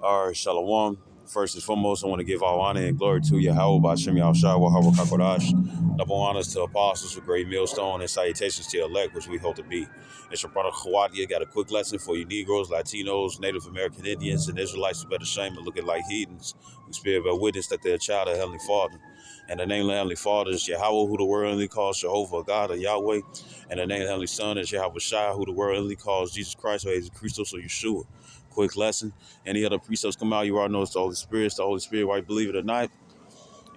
All right, Shalom. First and foremost, I want to give all honor and glory to Yahweh, Bashem Yahushua, Wahawah Kakodash. Double honors to apostles with great millstone and salutations to elect, which we hope to be. It's your brother Khawadia. Got a quick lesson for you Negroes, Latinos, Native American Indians, and Israelites who better shame and looking like heathens, who spirit bear witness that they're a child of Heavenly Father. And the name of the Heavenly Father is Yahweh, who the world only calls Jehovah, God or Yahweh. And the name of the Heavenly Son is Yahweh Shai, who the world only calls Jesus Christ or Jesus Christos or Yeshua. Quick lesson. Any other precepts come out, you already know it's the Holy Spirit. It's the Holy Spirit, why you believe it or not.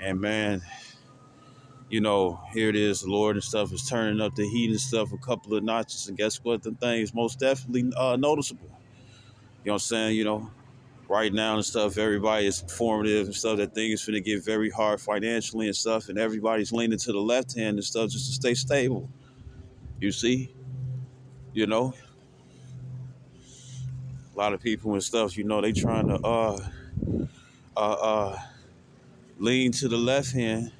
And man, here it is, the Lord and stuff is turning up the heat and stuff a couple of notches. And guess what? The thing is most definitely noticeable. You know what I'm saying? Right now and stuff, everybody is informative and stuff. That thing is finna get very hard financially and stuff. And everybody's leaning to the left hand and stuff just to stay stable. You see? You know, a lot of people and stuff, they trying to uh lean to the left hand.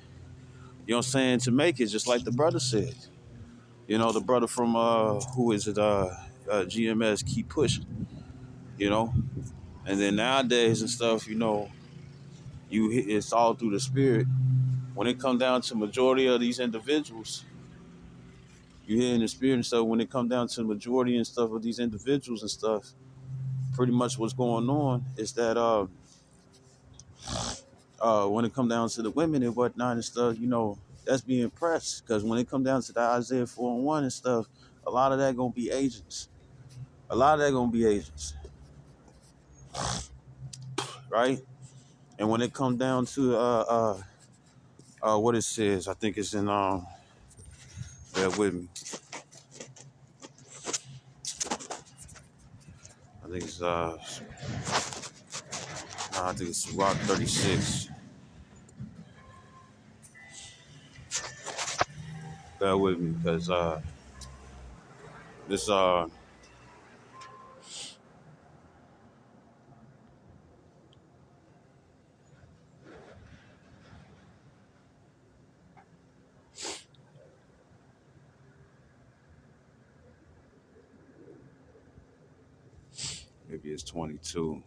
You know what I'm saying? To make it, just like the brother said. The brother from who is it? GMS, keep pushing. You know, and then nowadays and stuff, it's all through the spirit. When it come down to majority of these individuals, you hear in the spirit and stuff. When it come down to the majority and stuff of these individuals and stuff, pretty much what's going on is that when it come down to the women and whatnot and stuff, that's being pressed because when it come down to the Isaiah 4:1 and stuff, a lot of that gonna be agents. A lot of that gonna be agents, right? And when it comes down to what it says, I think it's in bear with me. I think it's I think it's Rock 36. Bear with me, because this maybe it's 22.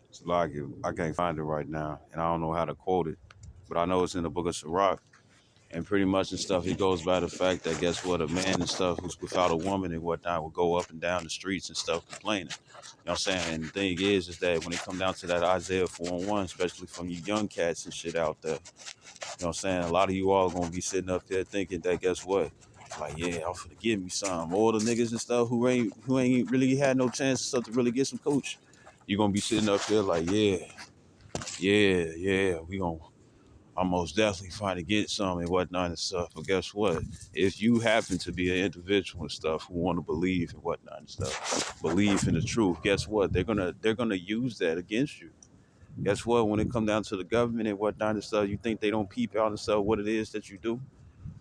It's like I can't find it right now, and I don't know how to quote it, but I know it's in the book of Sirach. And pretty much and stuff, he goes by the fact that guess what, a man and stuff who's without a woman and whatnot will go up and down the streets and stuff complaining. You know what I'm saying? And the thing is that when it come down to that Isaiah 4:1, especially from you young cats and shit out there, you know what I'm saying? A lot of you all gonna be sitting up there thinking that guess what? Like, yeah, I'm finna give me some. All the niggas and stuff who ain't really had no chance and stuff to really get some coach. You gonna be sitting up there like, yeah, we gonna I'm most definitely trying to get some and whatnot and stuff. But guess what? If you happen to be an individual and stuff who want to believe and whatnot and stuff, believe in the truth, guess what? They're gonna use that against you. Guess what? When it come down to the government and whatnot and stuff, you think they don't peep out and stuff what it is that you do? You know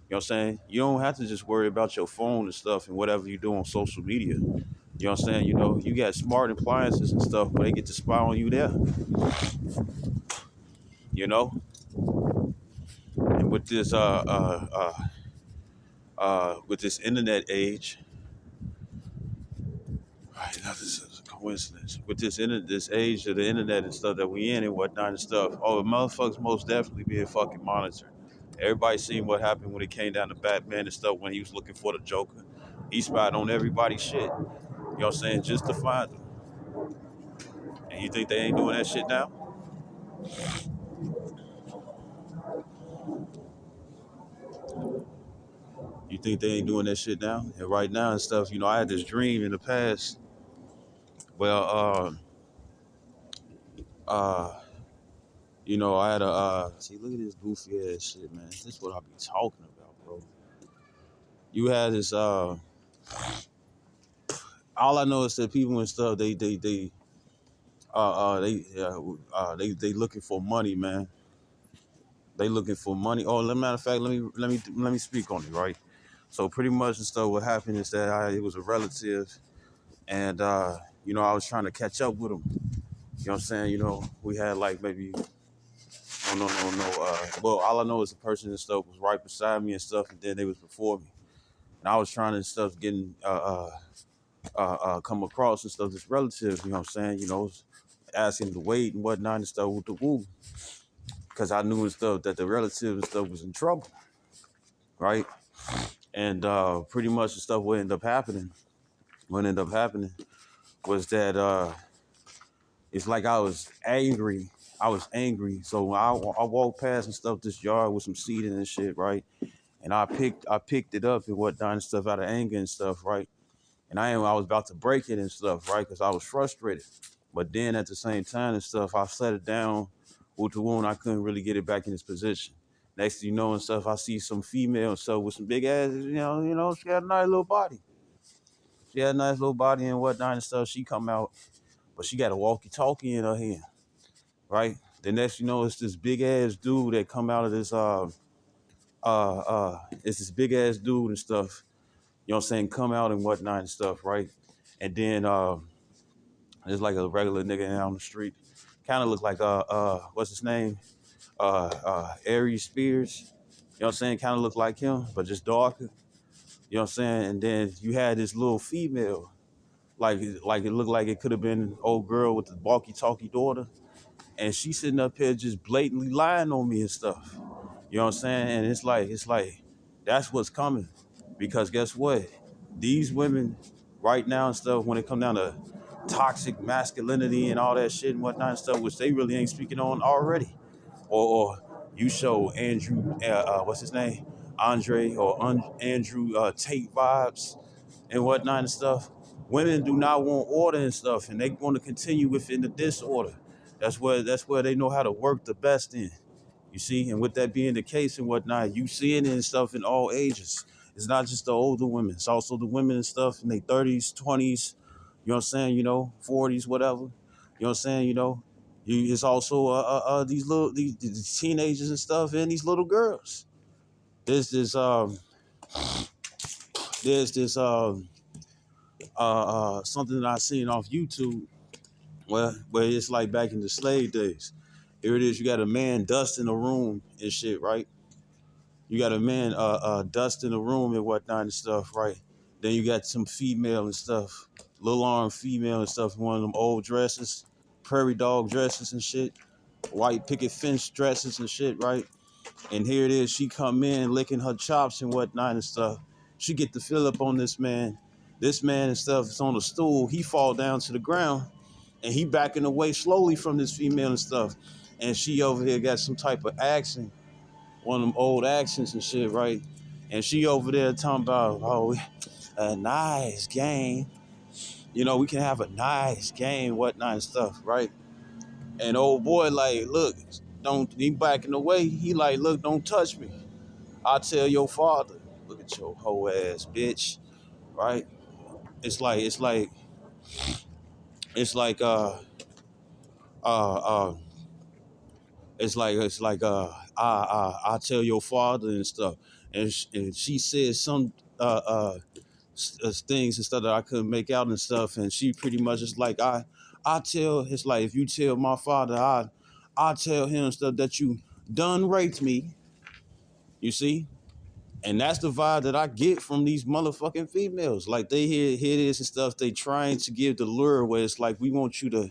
what I'm saying? You don't have to just worry about your phone and stuff and whatever you do on social media. You know what I'm saying? You got smart appliances and stuff where they get to spy on you there. You know? And with this internet age, right, now this is a coincidence. With this age of the internet and stuff that we in and whatnot and stuff, oh, the motherfuckers most definitely being fucking monitored. Everybody seen what happened when it came down to Batman and stuff when he was looking for the Joker. He spied on everybody's shit. You know what I'm saying? Just to find them. And you think they ain't doing that shit now? You think they ain't doing that shit now? And right now and stuff, I had this dream in the past. Well, I had a see. Look at this goofy ass shit, man. This is what I be talking about, bro. You had this. All I know is that people and stuff. They looking for money, man. They looking for money. Oh, matter of fact, let me speak on it, right? So pretty much and stuff. What happened is that it was a relative. And I was trying to catch up with him. You know what I'm saying? We had like maybe no. Well, all I know is the person and stuff was right beside me and stuff, and then they was before me, and I was trying to stuff getting come across and stuff that's relative. You know what I'm saying? Asking to wait and whatnot and stuff with the woo, because I knew and stuff that the relative and stuff was in trouble, right? And pretty much the stuff what ended up happening. What ended up happening was that it's like I was angry. I was angry. So when I walked past and stuff this yard with some seed and shit, right? And I picked it up and whatnot and stuff out of anger and stuff, right? And I was about to break it and stuff, right? Because I was frustrated. But then at the same time and stuff, I set it down with the wound. I couldn't really get it back in its position. Next thing you know and stuff, I see some female and stuff with some big ass, she had a nice little body. She had a nice little body and whatnot and stuff. She come out, but she got a walkie-talkie in her hand, right? The next you know, it's this big ass dude that come out of this it's this big ass dude and stuff, you know what I'm saying, come out and whatnot and stuff, right? And then it's like a regular nigga down the street. Kind of look like what's his name? Aries Spears. You know what I'm saying? Kind of look like him, but just darker. You know what I'm saying? And then you had this little female, like it looked like it could have been an old girl with the walkie-talkie daughter. And she sitting up here just blatantly lying on me and stuff. You know what I'm saying? And it's like that's what's coming. Because guess what? These women right now and stuff, when it come down to toxic masculinity and all that shit and whatnot and stuff, which they really ain't speaking on already. Or you show Andrew, what's his name? Andre or Andrew Tate vibes and whatnot and stuff. Women do not want order and stuff, and they want to continue within the disorder. That's where they know how to work the best in. You see, and with that being the case and whatnot, you see it and stuff in all ages. It's not just the older women; it's also the women and stuff in their 30s, 20s. You know what I'm saying? 40s, whatever. You know what I'm saying? It's also these teenagers and stuff, and these little girls. There's this something that I seen off YouTube where it's like back in the slave days. Here it is, you got a man dusting a room and shit, right? You got a man dusting a room and whatnot and stuff, right? Then you got some female and stuff, little arm female and stuff, one of them old dresses, prairie dog dresses and shit, white picket fence dresses and shit, right? And here it is, she come in licking her chops and whatnot and stuff. She get the fill up on this man. This man and stuff is on a stool. He fall down to the ground and he backing away slowly from this female and stuff. And she over here got some type of accent, one of them old accents and shit, right? And she over there talking about, oh, a nice game. We can have a nice game, whatnot and stuff, right? And old boy like, look, don't, he backing away. He like, look, don't touch me. I'll tell your father. Look at your whole ass, bitch. Right? It's like, it's like, it's like, uh, uh, I tell your father and stuff. And she said some things and stuff that I couldn't make out and stuff. And she pretty much is like, I tell, it's like, if you tell my father, I tell him stuff that you done raped me. You see? And that's the vibe that I get from these motherfucking females. Like they hear this and stuff. They trying to give the lure where it's like we want you to,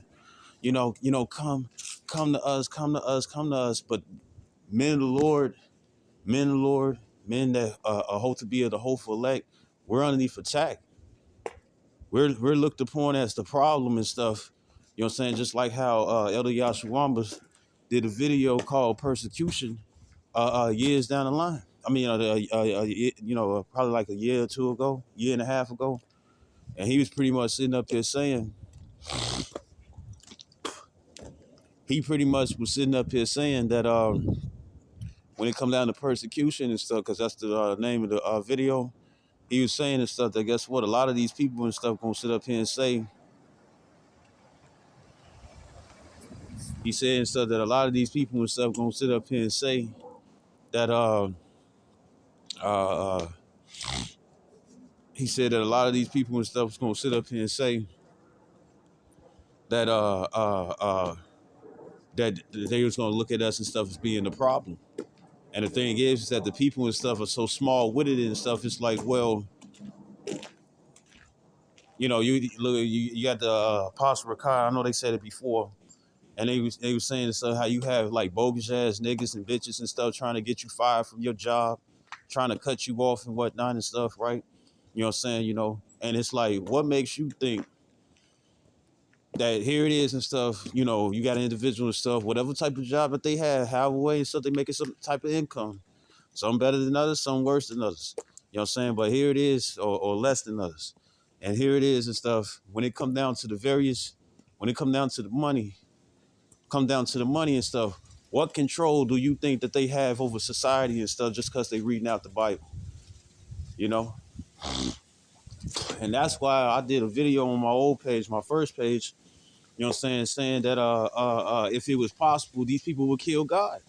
come to us, come to us, come to us. But men of the Lord, men of the Lord, men that hope to be of the hopeful elect, we're underneath attack. We're looked upon as the problem and stuff. You know what I'm saying? Just like how Elder Yashawamba did a video called Persecution years down the line. I mean, probably like a year or two ago, year and a half ago. And he was pretty much sitting up here saying, that when it comes down to persecution and stuff, because that's the name of the video, he was saying and stuff that guess what? A lot of these people and stuff gonna sit up here and say, he said and stuff that a lot of these people and stuff gonna sit up here and say that uh he said that a lot of these people and stuff was gonna sit up here and say that that they was gonna look at us and stuff as being the problem. And the thing is that the people and stuff are so small with it and stuff. It's like, well, you look, you got the Apostle Rakai. I know they said it before, and they was saying so how you have like bogus ass niggas and bitches and stuff trying to get you fired from your job, trying to cut you off and whatnot and stuff, right? You know what I'm saying? And it's like, what makes you think that here it is and stuff? You got an individual and stuff, whatever type of job that they have, however way and stuff, they making some type of income. Some better than others, some worse than others. You know what I'm saying? But here it is, or less than others. And here it is and stuff. When it come down to when it come down to the money, and stuff, what control do you think that they have over society and stuff just because they reading out the Bible? You know? And that's why I did a video on my old page, my first page, you know what I'm saying that if it was possible, these people would kill God.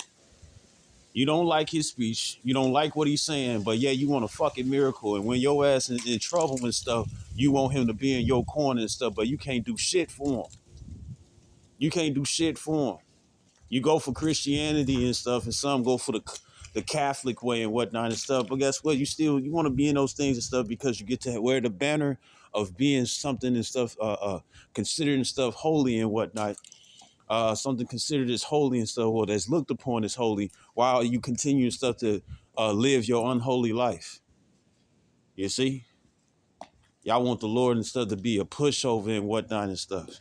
You don't like his speech. You don't like what he's saying, but yeah, you want a fucking miracle. And when your ass in trouble and stuff, you want him to be in your corner and stuff, but you can't do shit for him. You can't do shit for him. You go for Christianity and stuff, and some go for the Catholic way and whatnot and stuff. But guess what? You want to be in those things and stuff because you get to wear the banner of being something and stuff, considering stuff holy and whatnot. Something considered as holy and stuff, or that's looked upon as holy, while you continue stuff to live your unholy life. You see, y'all want the Lord and stuff to be a pushover and whatnot and stuff.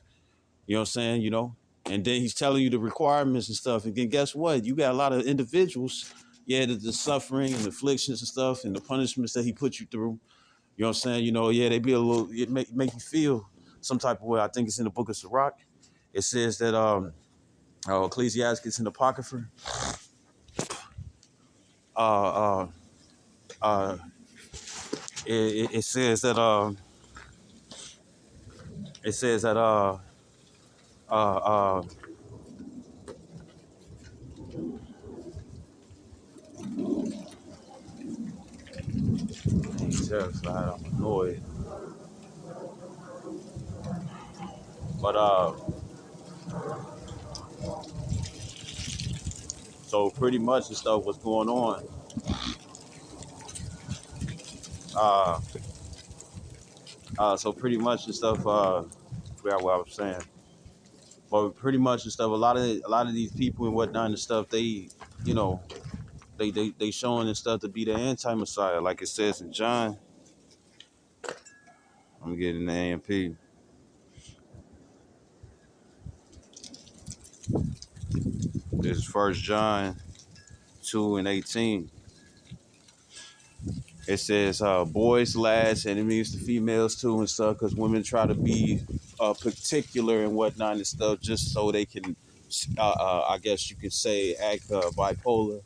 You know what I'm saying? And then he's telling you the requirements and stuff. And then guess what? You got a lot of individuals, yeah, the suffering and afflictions and stuff and the punishments that he put you through. You know what I'm saying? Yeah, they be a little, it make you feel some type of way. I think it's in the book of Sirach. It says that Ecclesiastes in the Apocrypha. Uh, uh, uh, it says that it says that uh, he's terrified. I'm annoyed, but so pretty much the stuff was going on. Uh, so pretty much the stuff. Forgot what I was saying, but pretty much the stuff. A lot of these people and whatnot and stuff. You know, they showing this stuff to be the anti-Messiah, like it says in John. I'm getting the AMP. This is First John 2:18. It says boys, lads, and it means the females too and stuff, because women try to be particular and whatnot and stuff just so they can, I guess you could say, act bipolar,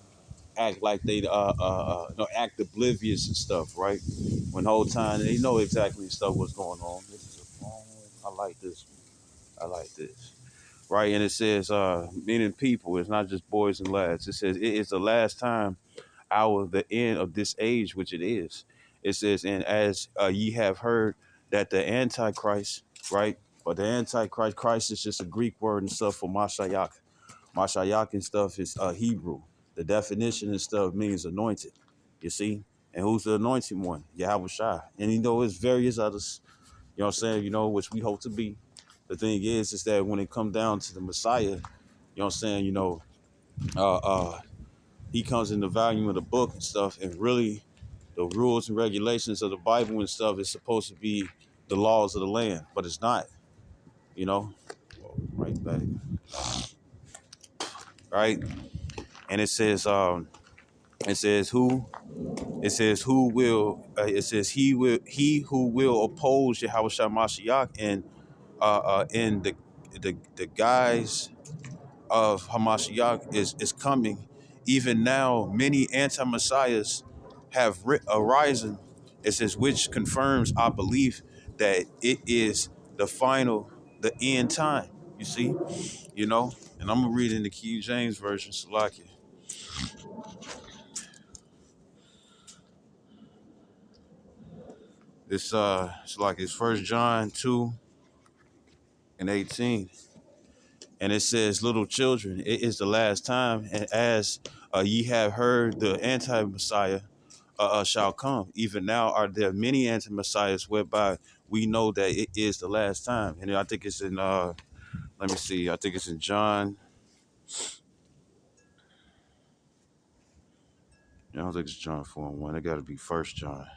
act like they no, act oblivious and stuff, right? When the whole time they know exactly stuff what's going on. This is a phone. I like this. I like this. Right, and it says, meaning people. It's not just boys and lads. It says it is the last time hour, the end of this age, which it is. It says, and as ye have heard that the Antichrist, right? But the Antichrist, Christ is just a Greek word and stuff for Mashiach. Mashiach and stuff is Hebrew. The definition and stuff means anointed. You see? And who's the anointed one? Yahweh Shai. And there's various others, you know what I'm saying, which we hope to be. The thing is that when it comes down to the Messiah, you know what I'm saying, uh, uh, he comes in the volume of the book and stuff, and really the rules and regulations of the Bible and stuff is supposed to be the laws of the land, but it's not, you know. Right back. Right? And it says he who will oppose Yahweh Shai Mashiach and in the guise of Hamashiach is coming. Even now, many anti-messiahs have arisen. It says, which confirms our belief that it is the end time. You see, and I'm gonna read in the King James version, Salakia. It's like it's First John 2:18, and it says, "Little children, it is the last time, and as ye have heard, the anti-Messiah shall come. Even now are there many anti-Messiahs, whereby we know that it is the last time." And I think it's in let me see, I think it's in John. I don't think it's John 4:1. It got to be First John.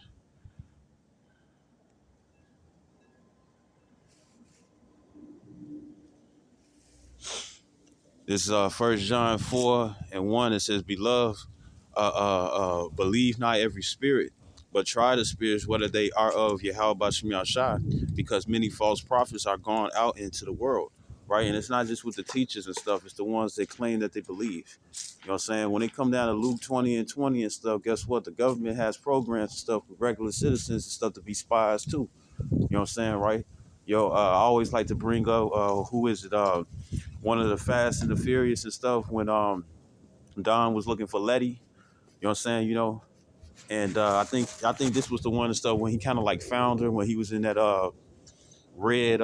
This is First John 4:1. It says, "Beloved, believe not every spirit, but try the spirits whether they are of Yahweh Shem Yahshai, because many false prophets are gone out into the world." Right, and it's not just with the teachers and stuff; it's the ones that claim that they believe. You know what I'm saying? When they come down to Luke 20:20 and stuff, guess what? The government has programs and stuff with regular citizens and stuff to be spies too. You know what I'm saying, right? Yo, I always like to bring up who is it? One of the Fast and the Furious and stuff when Don was looking for Letty. You know what I'm saying? And I think this was the one and stuff when he kind of like found her when he was in that red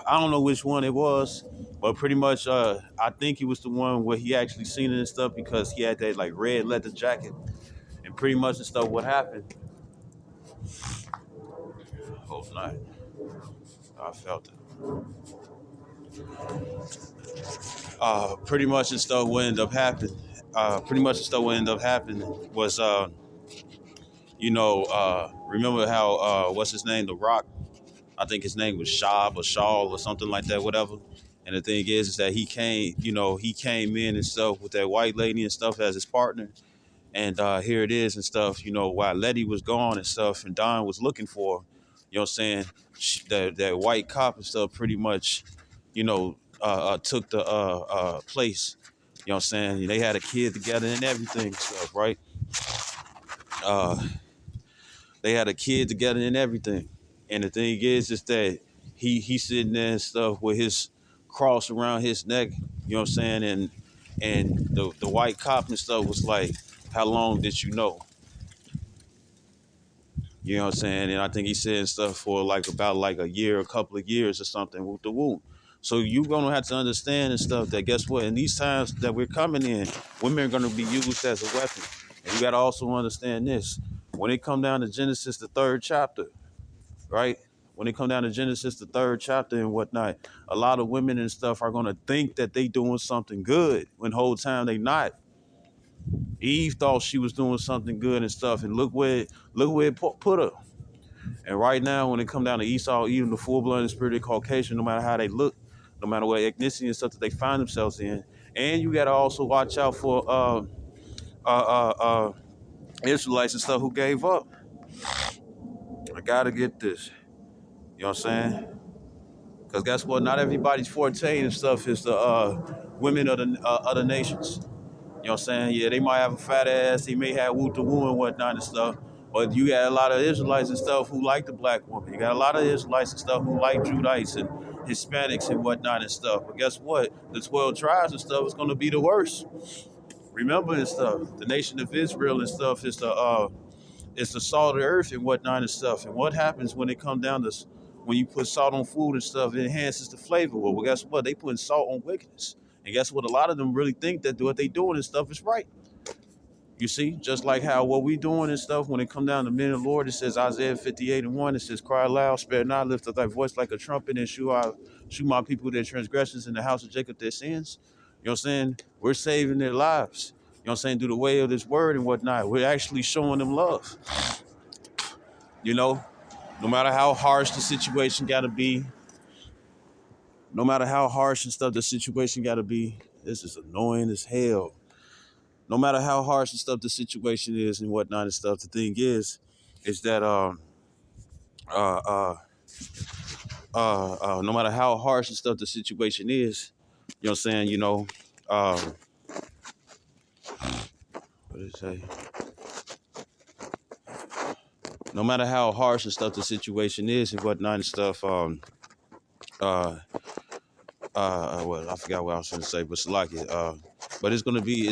I don't know which one it was, but pretty much I think it was the one where he actually seen it and stuff because he had that like red leather jacket and pretty much and stuff. What happened? Hope not. I felt it. Pretty much and stuff. What ended up happening? Pretty much and stuff. What ended up happening was remember how what's his name, The Rock? I think his name was Shab or Shaw or something like that, whatever. And the thing is that he came in and stuff with that white lady and stuff as his partner. And here it is and stuff, while Letty was gone and stuff and Don was looking for her, you know what I'm saying? That white cop and stuff pretty much, took the place. You know what I'm saying? They had a kid together and everything and stuff, right? Uh, they had a kid together and everything. And the thing is that he's sitting there and stuff with his cross around his neck, you know what I'm saying? And the white cop and stuff was like, "How long did you know?" You know what I'm saying? And I think he said stuff for like about like a year, a couple of years or something with the woo. So you're gonna have to understand and stuff that guess what? In these times that we're coming in, women are gonna be used as a weapon. And you gotta also understand this. When it come down to Genesis, the third chapter, right? When it come down to Genesis, the third chapter and whatnot, a lot of women and stuff are gonna think that they doing something good when whole time they not. Eve thought she was doing something good and stuff, and look where it put her. And right now, when it come down to Esau, even the full-blooded spirited Caucasian, no matter how they look, no matter what ethnicity and stuff that they find themselves in, and you got to also watch out for Israelites and stuff who gave up. I got to get this. You know what I'm saying? Because guess what? Not everybody's forte and stuff is the women of the other nations. You know what I'm saying? Yeah, they might have a fat ass. He may have woo to woo and whatnot and stuff. But you got a lot of Israelites and stuff who like the black woman. You got a lot of Israelites and stuff who like Judites and Hispanics and whatnot and stuff. But guess what? The 12 tribes and stuff is going to be the worst. Remember and stuff. The nation of Israel and stuff is the salt of the earth and whatnot and stuff. And what happens when it comes down to when you put salt on food and stuff, it enhances the flavor. Well, guess what? They putting salt on wickedness. And guess what? A lot of them really think that what they doing and stuff is right. You see, just like how what we doing and stuff, when it come down to men of the Lord, it says Isaiah 58:1, it says, "Cry loud, spare not, lift up thy voice like a trumpet, and shew my people their transgressions in the house of Jacob their sins." You know what I'm saying? We're saving their lives. You know what I'm saying? Through the way of this word and whatnot. We're actually showing them love. You know, no matter how harsh the situation gotta be, no matter how harsh and stuff the situation gotta be, this is annoying as hell. No matter how harsh and stuff the situation is and whatnot and stuff, the thing is that uh uh no matter how harsh and stuff the situation is, you know what I'm saying, um what did it say? No matter how harsh and stuff the situation is and whatnot and stuff, uh well, I forgot what I was gonna say, but it's like it. But it's gonna be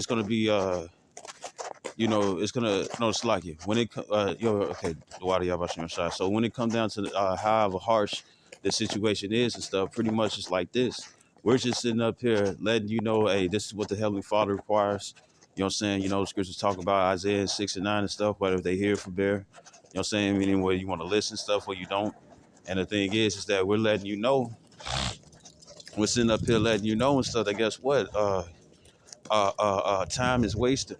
it's gonna no, it's like it when it okay, the water y'all about your shot. So when it comes down to however harsh the situation is and stuff, pretty much it's like this. We're just sitting up here letting you know, hey, this is what the Heavenly Father requires. You know what I'm saying? The scriptures talk about Isaiah 6 and 9 and stuff, but if they hear from there, you know what I'm saying? Meaning whether you want to listen stuff or you don't. And the thing is that we're letting you know, we're sitting up here letting you know and stuff that guess what? Time is wasted.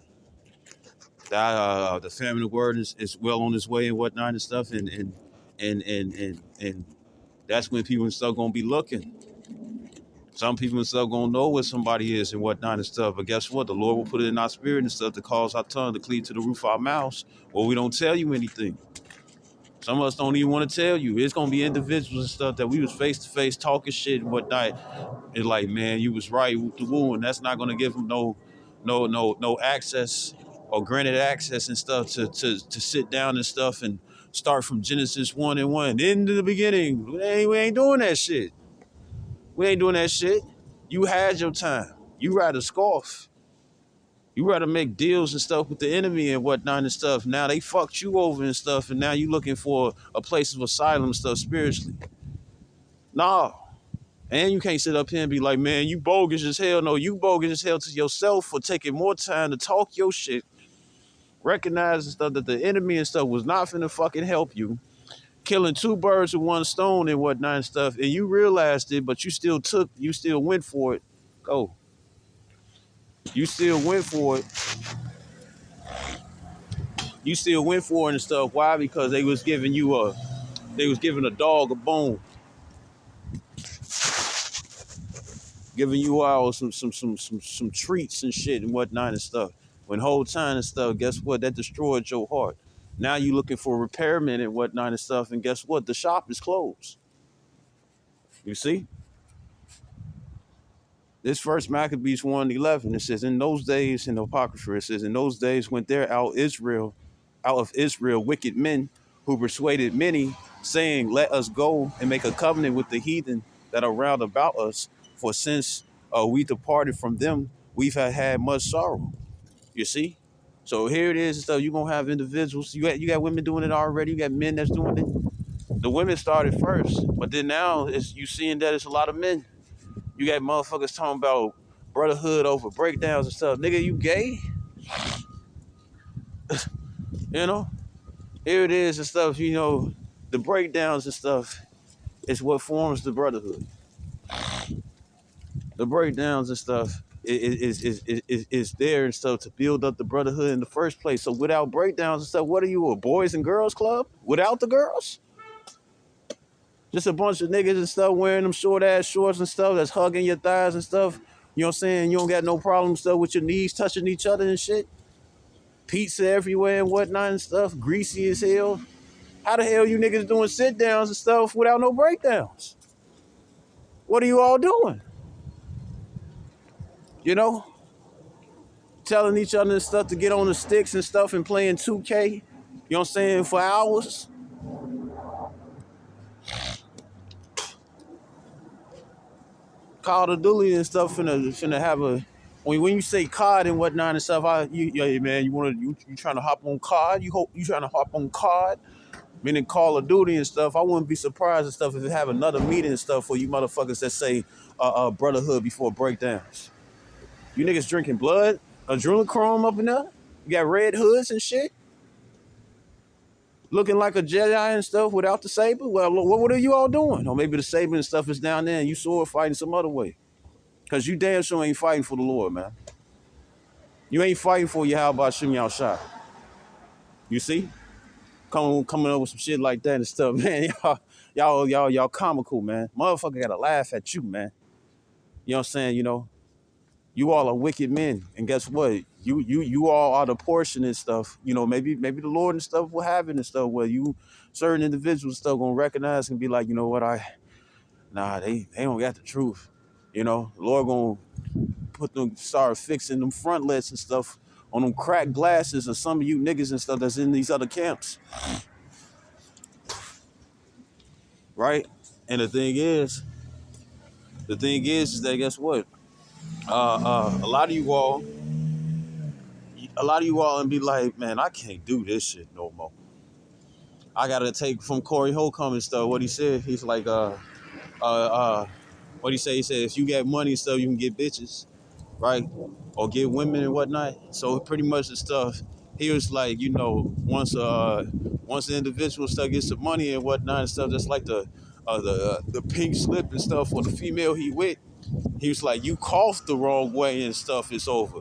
The family word is well on its way and whatnot and stuff, and that's when people and stuff gonna be looking. Some people and stuff gonna know where somebody is and whatnot and stuff. But guess what? The Lord will put it in our spirit and stuff to cause our tongue to cleave to the roof of our mouths, or we don't tell you anything. Some of us don't even want to tell you. It's gonna be individuals and stuff that we was face to face talking shit and whatnot. It's like, man, you was right with the woo, and that's not gonna give them no access or granted access and stuff to sit down and stuff and start from Genesis 1 and 1. In the beginning. We ain't doing that shit. We ain't doing that shit. You had your time. You rather scoff. You rather make deals and stuff with the enemy and whatnot and stuff. Now they fucked you over and stuff, and now you looking for a place of asylum and stuff spiritually. Nah. And you can't sit up here and be like, man, you bogus as hell. No, you bogus as hell to yourself for taking more time to talk your shit. Recognize and stuff that the enemy and stuff was not finna fucking help you. Killing two birds with one stone and whatnot and stuff. And you realized it, but you still went for it. Go. You still went for it. You still went for it and stuff. Why? Because they was giving a dog a bone. Giving you all some treats and shit and whatnot and stuff. When whole time and stuff, guess what? That destroyed your heart. Now you looking for repairmen and whatnot and stuff, and guess what? The shop is closed. You see? This first Maccabees 1:11, it says, in those days, in the Apocrypha, it says, in those days went there out of Israel wicked men who persuaded many, saying, let us go and make a covenant with the heathen that are round about us, for since we departed from them, we've had much sorrow. You see? So here it is and stuff. You're gonna have individuals. You got women doing it already, you got men that's doing it. The women started first, but then now it's you seeing that it's a lot of men. You got motherfuckers talking about brotherhood over breakdowns and stuff. Nigga, you gay? You know? Here it is and stuff, the breakdowns and stuff is what forms the brotherhood. The breakdowns and stuff is there and stuff to build up the brotherhood in the first place. So without breakdowns and stuff, what are you, a boys and girls club? Without the girls? Just a bunch of niggas and stuff wearing them short ass shorts and stuff that's hugging your thighs and stuff. You know what I'm saying? You don't got no problem stuff with your knees touching each other and shit. Pizza everywhere and whatnot and stuff. Greasy as hell. How the hell you niggas doing sit downs and stuff without no breakdowns? What are you all doing? You know? Telling each other and stuff to get on the sticks and stuff and playing 2K. You know what I'm saying? For hours. Call of Duty and stuff finna have a when you say COD and whatnot and stuff, man, you trying to hop on COD? You trying to hop on COD? Meaning Call of Duty and stuff. I wouldn't be surprised and stuff if it have another meeting and stuff for you motherfuckers that say brotherhood before breakdowns. You niggas drinking blood, adrenochrome up in there. You got red hoods and shit. Looking like a Jedi and stuff without the saber. Well, what are you all doing? Or maybe the saber and stuff is down there and you sword fighting some other way. Because you damn sure ain't fighting for the Lord, man. You ain't fighting for Yahweh Shem Yahshua. You see? Coming up with some shit like that and stuff, man. Y'all comical, man. Motherfucker gotta laugh at you, man. You know what I'm saying? You all are wicked men. And guess what? You all are the portion and stuff. Maybe the Lord and stuff will have it and stuff where certain individuals stuff gonna recognize and be like, you know what, they don't got the truth. The Lord gonna start fixing them frontlets and stuff on them cracked glasses of some of you niggas and stuff that's in these other camps. Right? And the thing is that guess what? A lot of you all, a lot of you all and be like, man, I can't do this shit no more. I gotta take from Corey Holcomb and stuff. What he said, he's like, what he say? He said, if you get money and stuff, you can get bitches, right? Or get women and whatnot. So pretty much the stuff. He was like, once the individual stuff gets some money and whatnot and stuff, just like the pink slip and stuff for the female he with. He was like, you coughed the wrong way and stuff, it's over.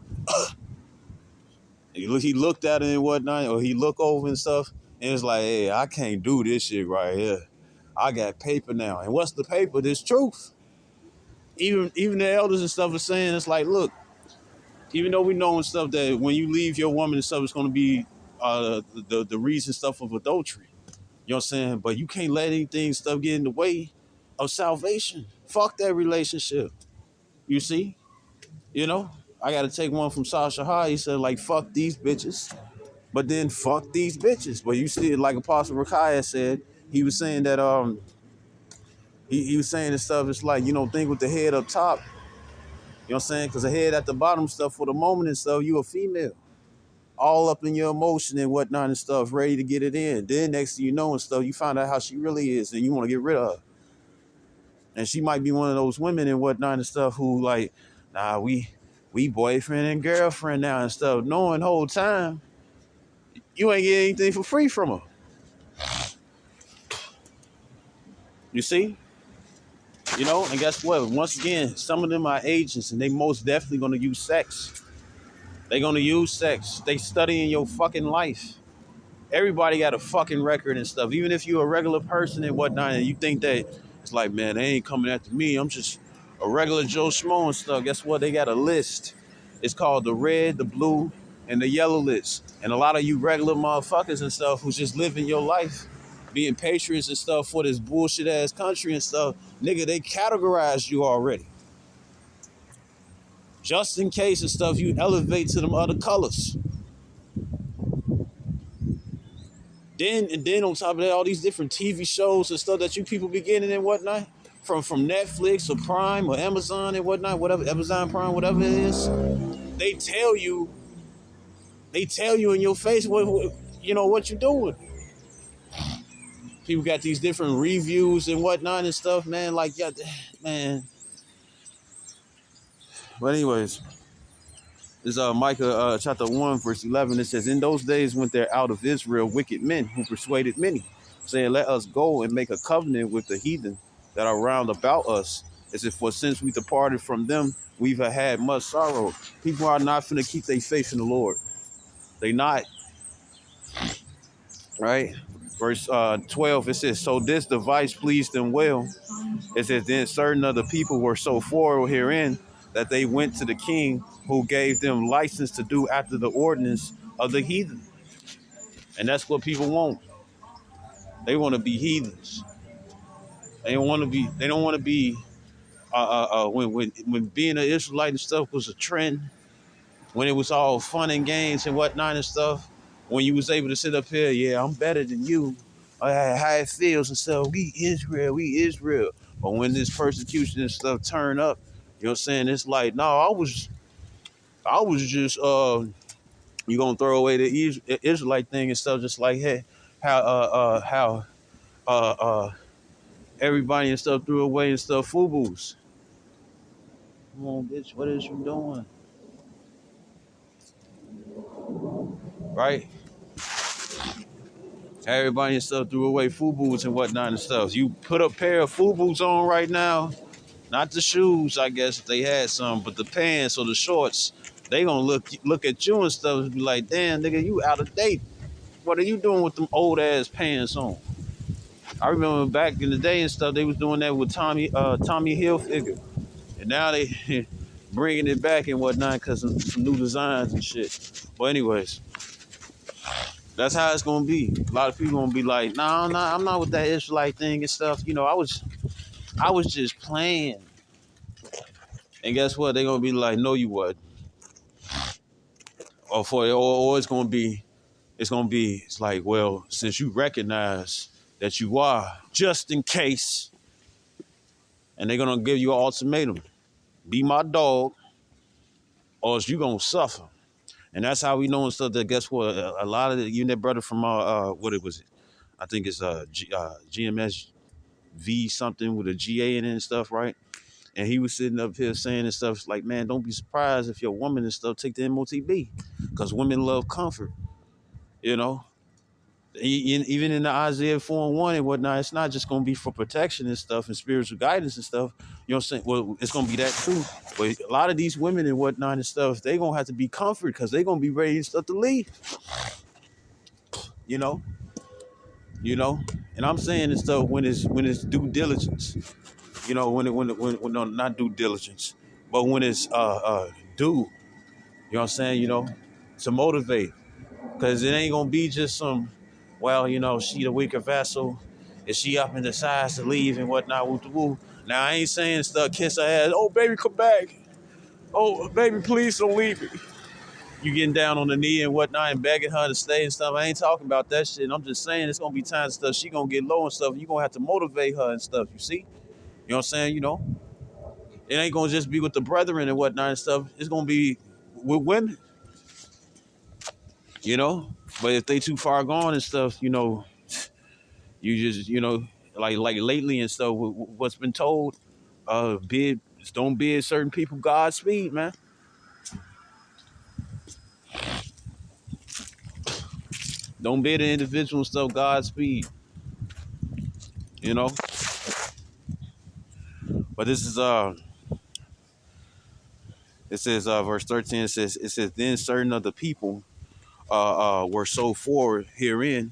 He looked at it and whatnot, or he looked over and stuff, and it's like, hey, I can't do this shit right here. I got paper now. And what's the paper? This truth. Even the elders and stuff are saying, it's like, look, even though we know and stuff that when you leave your woman and stuff, it's going to be the reason stuff of adultery. You know what I'm saying? But you can't let anything stuff get in the way of salvation. Fuck that relationship. You see? You know? I got to take one from Sasha High. He said, like, fuck these bitches. But then fuck these bitches. But you see, like Apostle Rakaya said, he was saying that he was saying this stuff. It's like, think with the head up top. You know what I'm saying? Because the head at the bottom stuff for the moment and stuff, you a female. All up in your emotion and whatnot and stuff, ready to get it in. Then next thing you know and stuff, you find out how she really is and you want to get rid of her. And she might be one of those women and whatnot and stuff who like, nah, we boyfriend and girlfriend now and stuff, knowing the whole time you ain't getting anything for free from her. You see? And guess what? Once again, some of them are agents and they most definitely gonna use sex. They gonna use sex. They studying your fucking life. Everybody got a fucking record and stuff. Even if you're a regular person and whatnot, and you think that it's like, man, they ain't coming after me. I'm just a regular Joe Schmo and stuff. Guess what? They got a list. It's called the red, the blue, and the yellow list. And a lot of you regular motherfuckers and stuff who's just living your life, being patriots and stuff for this bullshit ass country and stuff, nigga, they categorized you already. Just in case and stuff, you elevate to them other colors. Then on top of that, all these different TV shows and stuff that you people be getting and whatnot, from Netflix or Prime or Amazon and whatnot, whatever, Amazon Prime, whatever it is, they tell you in your face what you're doing. People got these different reviews and whatnot and stuff, man. Like, yeah, man. But anyways, this Micah chapter 1, verse 11. It says, in those days went there out of Israel wicked men who persuaded many, saying, let us go and make a covenant with the heathen that are round about us, as if for since we departed from them, we've had much sorrow. People are not finna keep their faith in the Lord. They not. Right? Verse 12, it says, so this device pleased them well. It says, then certain of the people were so foiled herein that they went to the king, who gave them license to do after the ordinance of the heathen. And that's what people want. They want to be heathens. They don't want to be when being an Israelite and stuff was a trend, when it was all fun and games and whatnot and stuff, when you was able to sit up here, yeah, I'm better than you. How it feels and stuff. We Israel. But when this persecution and stuff turn up, you know what I'm saying? It's like, no, I was just you gonna throw away the Israelite thing and stuff, just like, hey, how everybody and stuff threw away and stuff FUBUs. Come on, bitch, what is you doing? Right? Everybody and stuff threw away FUBUs and whatnot and stuff. You put a pair of FUBUs on right now, not the shoes, I guess, if they had some, but the pants or the shorts, they gonna look at you and stuff and be like, damn, nigga, you out of date. What are you doing with them old ass pants on? I remember back in the day and stuff, they was doing that with Tommy Hilfiger. And now they bringing it back and whatnot because of some new designs and shit. But anyways, that's how it's gonna be. A lot of people gonna be like, nah, I'm not with that Israelite thing and stuff. I was just playing. And guess what? They're gonna be like, no, you wasn't. Or it's like, well, since you recognize that you are, just in case, and they're gonna give you an ultimatum. Be my dog, or else you gonna suffer. And that's how we know and stuff that guess what? A lot of you and that brother from what it was, I think it's GMS V something with a GA in it and stuff, right? And he was sitting up here saying and stuff like, man, don't be surprised if your woman and stuff take the MOTB, because women love comfort, you know. Even in the Isaiah 4:1 and whatnot, it's not just gonna be for protection and stuff and spiritual guidance and stuff. You know what I'm saying? Well, it's gonna be that too. But a lot of these women and whatnot and stuff, they gonna have to be comfort because they gonna be ready and stuff to leave. You know, you know. And I'm saying and stuff when it's due diligence. You know, when no, not due diligence, but when it's due. You know what I'm saying? You know, to motivate. Because it ain't gonna be just some, well, you know, she the weaker vessel. Is she up and decides to leave and whatnot? Woo, woo. Now I ain't saying stuff, kiss her ass. Oh baby, come back. Oh baby, please don't leave me. You getting down on the knee and whatnot and begging her to stay and stuff. I ain't talking about that shit. I'm just saying it's gonna be times and stuff. She gonna get low and stuff. You gonna have to motivate her and stuff. You see? You know what I'm saying? You know, it ain't gonna just be with the brethren and whatnot and stuff. It's gonna be with women. You know, but if they too far gone and stuff, you know, you just, you know, like lately and stuff, what's been told, bid don't bid certain people Godspeed, man. Don't bid an individual and stuff Godspeed, you know. But this is it says verse 13. It says then certain of the people were so forward herein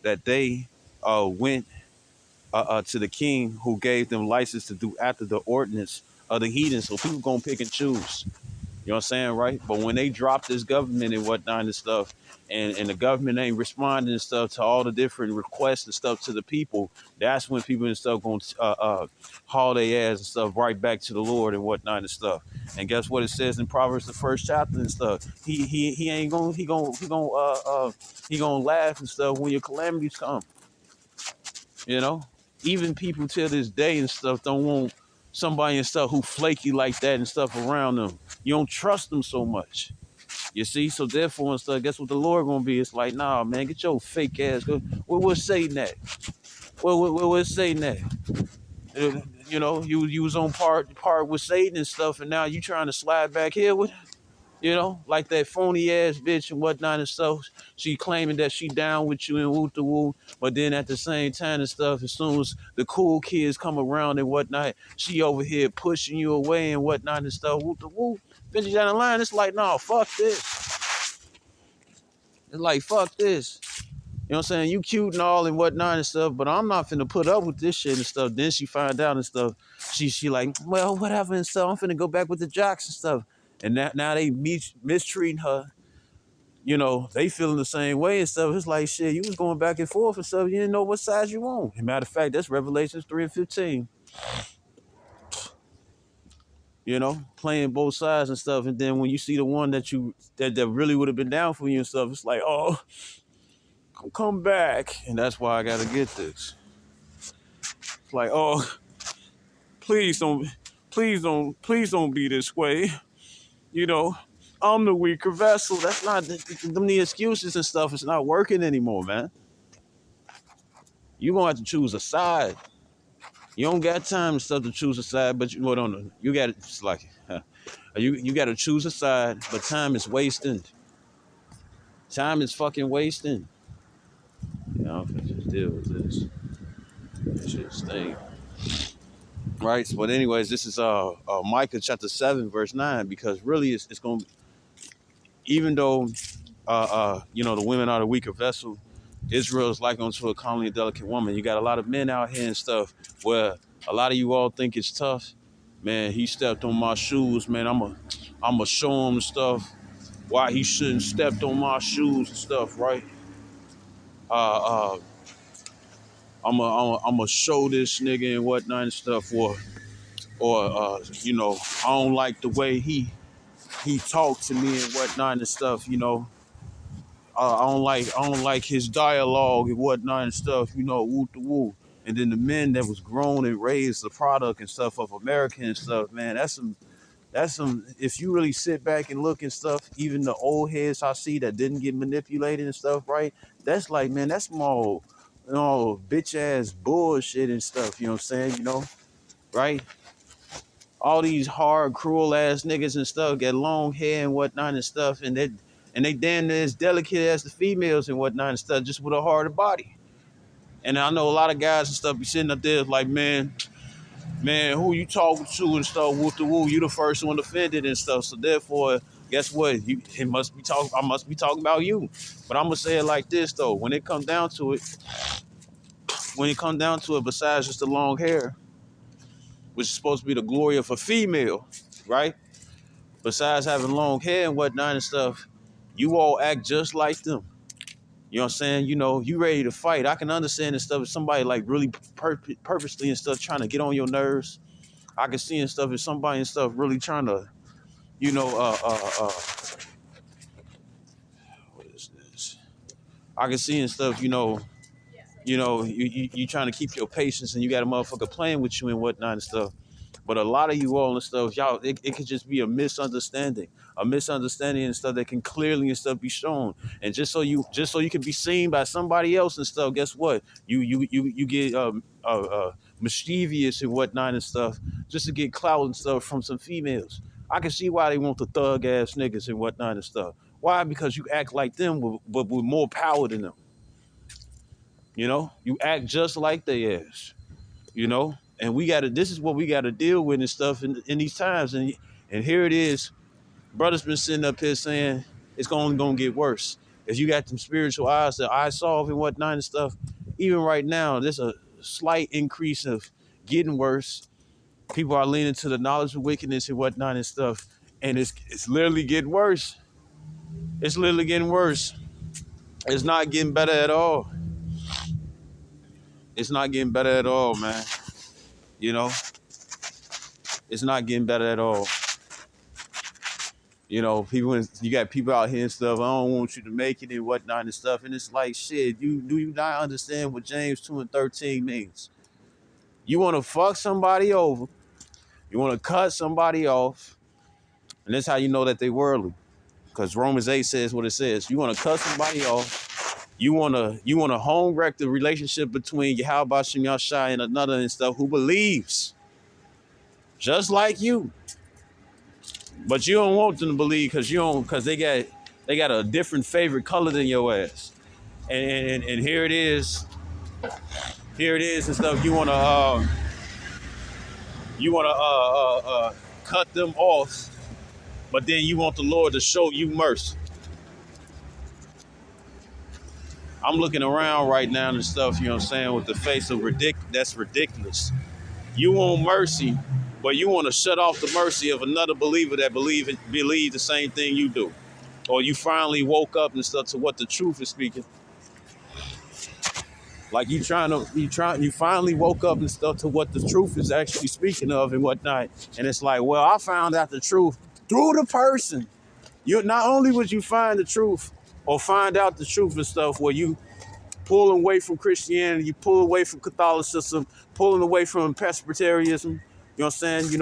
that they went to the king who gave them license to do after the ordinance of the heathens. So people gonna pick and choose. You know what I'm saying, right? But when they drop this government and whatnot and stuff, and the government ain't responding and stuff to all the different requests and stuff to the people, that's when people and stuff gonna haul their ass and stuff right back to the Lord and whatnot and stuff. And guess what it says in Proverbs the first chapter and stuff? He ain't gonna he gonna laugh and stuff when your calamities come. You know, even people till this day and stuff don't want somebody and stuff who flaky like that and stuff around them. You don't trust them so much. You see, so therefore and stuff, guess what the Lord gonna be? It's like, nah, man, get your fake ass. Where's Satan at? Where's Satan at? You know, you was on part with Satan and stuff, and now you trying to slide back here with, you know, like that phony ass bitch and whatnot and stuff. She claiming that she down with you and woo to woo, but then at the same time and stuff, as soon as the cool kids come around and whatnot, she over here pushing you away and whatnot and stuff. Woo to woo. Bitch down the line, it's like, no, fuck this. It's like, fuck this. You know what I'm saying? You cute and all and whatnot and stuff, but I'm not finna put up with this shit and stuff. Then she find out and stuff. She like, well, whatever and stuff. I'm finna go back with the jocks and stuff. And now they mistreating her. You know, they feeling the same way and stuff. It's like, shit, you was going back and forth and stuff. You didn't know what side you on. As a matter of fact, that's Revelations 3:15. You know, playing both sides and stuff. And then when you see the one that really would have been down for you and stuff, it's like, oh, come back. And that's why I gotta get this. It's like, oh, please don't be this way. You know, I'm the weaker vessel. That's not them the excuses and stuff. It's not working anymore, man. You gonna have to choose a side. You don't got time and stuff to choose a side, but you don't know. You got it's like you got to choose a side, but time is wasting. Time is fucking wasting. You know, I just deal with this. This shit stink. Right. But anyways, this is Micah chapter 7 verse 9, because really it's gonna, even though you know, the women are the weaker vessel, Israel is like unto a comely and delicate woman. You got a lot of men out here and stuff where a lot of you all think it's tough. Man, he stepped on my shoes, man. I'ma show him stuff why he shouldn't stepped on my shoes and stuff, right? Uh, uh, I'ma show this nigga and whatnot and stuff, or you know, I don't like the way he talked to me and whatnot and stuff, you know. I don't like his dialogue and whatnot and stuff, you know, woo to woo. And then the men that was grown and raised the product and stuff of America and stuff, man, That's some. If you really sit back and look and stuff, even the old heads I see that didn't get manipulated and stuff, right? That's like, man, that's more, bitch ass bullshit and stuff. You know what I'm saying? Right? All these hard, cruel ass niggas and stuff get long hair and whatnot and stuff, and they damn near as delicate as the females and whatnot and stuff, just with a harder body. And I know a lot of guys and stuff be sitting up there like, man, who you talking to and stuff, woo the woo, you the first one offended and stuff. So therefore, guess what? I must be talking about you. But I'm gonna say it like this though. When it comes down to it, besides just the long hair, which is supposed to be the glory of a female, right? Besides having long hair and whatnot and stuff, you all act just like them. You know what I'm saying? You ready to fight. I can understand and stuff if somebody like really purposely and stuff trying to get on your nerves. I can see and stuff if somebody and stuff really trying to, you know, what is this? I can see and stuff, you trying to keep your patience and you got a motherfucker playing with you and whatnot and stuff. But a lot of you all and stuff, y'all, it could just be a misunderstanding and stuff that can clearly and stuff be shown. And just so you can be seen by somebody else and stuff, guess what? You get mischievous and whatnot and stuff just to get clout and stuff from some females. I can see why they want the thug ass niggas and whatnot and stuff. Why? Because you act like them, but with more power than them. You act just like they ass. And this is what we gotta deal with and stuff in these times. And here it is, brother's been sitting up here saying it's only gonna get worse. If you got them spiritual eyes, the eye solve and whatnot and stuff, even right now, there's a slight increase of getting worse. People are leaning to the knowledge of wickedness and whatnot and stuff. And it's literally getting worse. It's literally getting worse. It's not getting better at all. It's not getting better at all, man. It's not getting better at all. You got people out here and stuff. I don't want you to make it and whatnot and stuff. And it's like, shit, do you not understand what James 2:13 means? You want to fuck somebody over. You want to cut somebody off. And that's how you know that they worldly. Because Romans 8 says what it says. You want to cut somebody off. You want to home wreck the relationship between Yahweh Shem Yahshai and another and stuff who believes. Just like you. But you don't want them to believe because they got a different favorite color than your ass. And here it is. Here it is and stuff. You wanna cut them off, but then you want the Lord to show you mercy. I'm looking around right now and stuff, you know what I'm saying, with the face of that's ridiculous. You want mercy, but you want to shut off the mercy of another believer that believe the same thing you do. Or you finally woke up and stuff to what the truth is speaking. Like you finally woke up and stuff to what the truth is actually speaking of and whatnot. And it's like, well, I found out the truth through the person. Not only would you find the truth or find out the truth and stuff where you pulling away from Christianity, you pull away from Catholicism, pulling away from Presbyterianism, you know what I'm saying,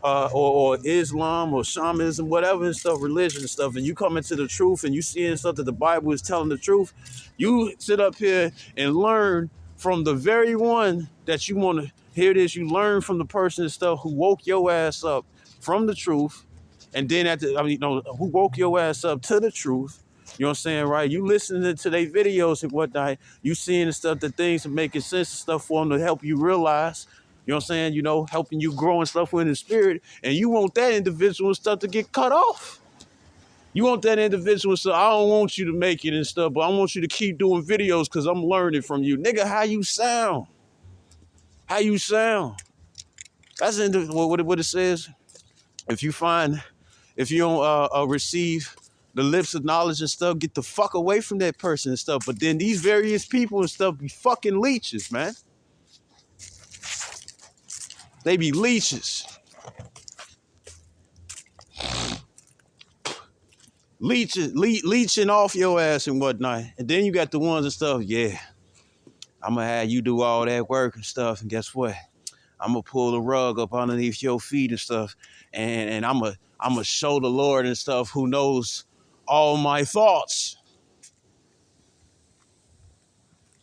or Islam or shamanism, whatever and stuff, religion and stuff, and you come into the truth and you seeing stuff that the Bible is telling the truth, you sit up here and learn from the very one that you want to hear this. You learn from the person and stuff who woke your ass up from the truth, and then who woke your ass up to the truth. You know what I'm saying, right? You listening to their videos and whatnot, you seeing the stuff, that things are making sense and stuff for them to help you realize, you know what I'm saying, helping you grow and stuff in the spirit, and you want that individual and stuff to get cut off. You want that individual, so I don't want you to make it and stuff, but I want you to keep doing videos because I'm learning from you. Nigga, how you sound? How you sound? That's what it says. If you don't receive the lips of knowledge and stuff, get the fuck away from that person and stuff. But then these various people and stuff be fucking leeches, man. They be leeches. Leeching off your ass and whatnot. And then you got the ones and stuff, yeah, I'm gonna have you do all that work and stuff. And guess what? I'm gonna pull the rug up underneath your feet and stuff, and I'm gonna show the Lord and stuff who knows all my thoughts.